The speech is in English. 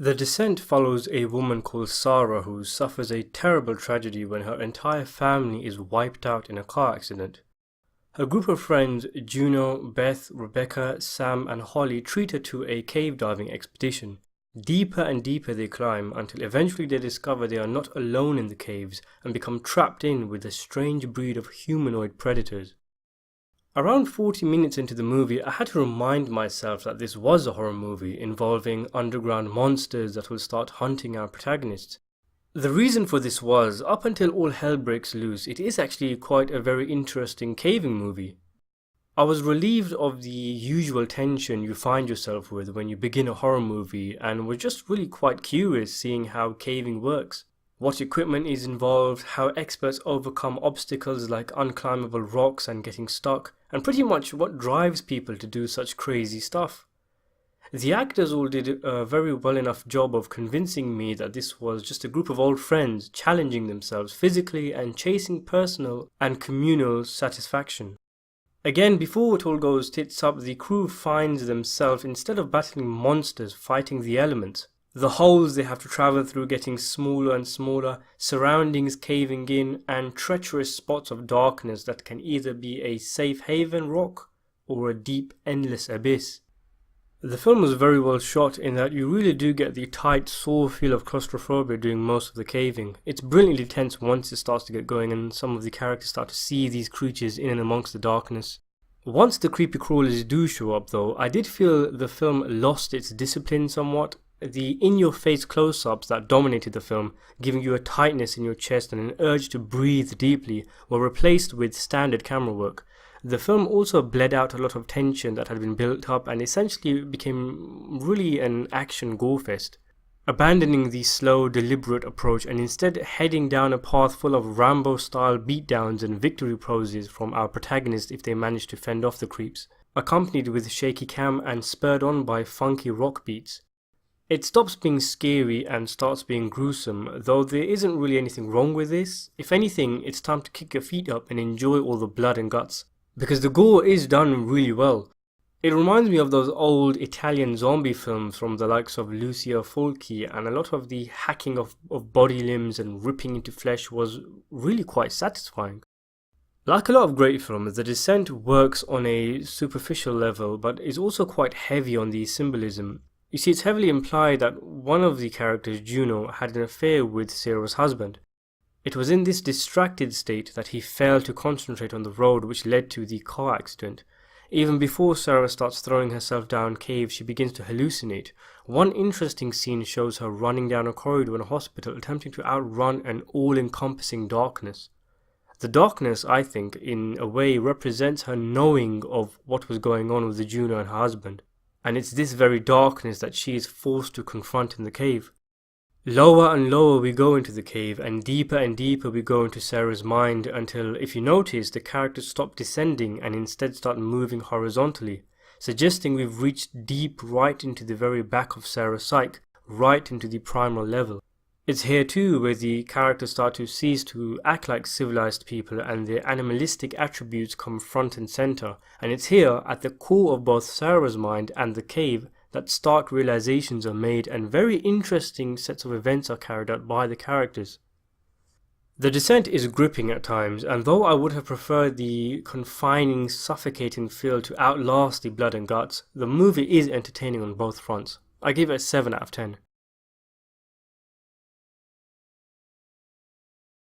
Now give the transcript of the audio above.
The Descent follows a woman called Sarah who suffers a terrible tragedy when her entire family is wiped out in a car accident. Her group of friends, Juno, Beth, Rebecca, Sam and Holly, treat her to a cave diving expedition. Deeper and deeper they climb until eventually they discover they are not alone in the caves and become trapped in with a strange breed of humanoid predators. Around 40 minutes into the movie, I had to remind myself that this was a horror movie involving underground monsters that will start hunting our protagonists. The reason for this was, up until all hell breaks loose, it is actually quite a very interesting caving movie. I was relieved of the usual tension you find yourself with when you begin a horror movie and was just really quite curious seeing how caving works. What equipment is involved, how experts overcome obstacles like unclimbable rocks and getting stuck, and pretty much what drives people to do such crazy stuff. The actors all did a very well enough job of convincing me that this was just a group of old friends challenging themselves physically and chasing personal and communal satisfaction. Again, before it all goes tits up, the crew finds themselves, instead of battling monsters, fighting the elements. The holes they have to travel through getting smaller and smaller, surroundings caving in, and treacherous spots of darkness that can either be a safe haven rock or a deep, endless abyss. The film was very well shot in that you really do get the tight, sore feel of claustrophobia during most of the caving. It's brilliantly tense once it starts to get going and some of the characters start to see these creatures in and amongst the darkness. Once the creepy crawlers do show up though, I did feel the film lost its discipline somewhat. The in-your-face close-ups that dominated the film, giving you a tightness in your chest and an urge to breathe deeply, were replaced with standard camera work. The film also bled out a lot of tension that had been built up and essentially became really an action gore-fest. Abandoning the slow, deliberate approach and instead heading down a path full of Rambo-style beatdowns and victory poses from our protagonists if they manage to fend off the creeps, accompanied with shaky cam and spurred on by funky rock beats. It stops being scary and starts being gruesome, though there isn't really anything wrong with this. If anything, it's time to kick your feet up and enjoy all the blood and guts, because the gore is done really well. It reminds me of those old Italian zombie films from the likes of Lucio Fulci, and a lot of the hacking of body limbs and ripping into flesh was really quite satisfying. Like a lot of great films, The Descent works on a superficial level, but is also quite heavy on the symbolism. You see, it's heavily implied that one of the characters, Juno, had an affair with Sarah's husband. It was in this distracted state that he failed to concentrate on the road which led to the car accident. Even before Sarah starts throwing herself down caves, she begins to hallucinate. One interesting scene shows her running down a corridor in a hospital, attempting to outrun an all-encompassing darkness. The darkness, I think, in a way represents her knowing of what was going on with Juno and her husband. And it's this very darkness that she is forced to confront in the cave. Lower and lower we go into the cave, and deeper we go into Sarah's mind until, if you notice, the characters stop descending and instead start moving horizontally, suggesting we've reached deep right into the very back of Sarah's psyche, right into the primal level. It's here too where the characters start to cease to act like civilized people and their animalistic attributes come front and center, and it's here, at the core of both Sarah's mind and the cave, that stark realizations are made and very interesting sets of events are carried out by the characters. The Descent is gripping at times, and though I would have preferred the confining, suffocating feel to outlast the blood and guts, the movie is entertaining on both fronts. I give it a 7 out of 10.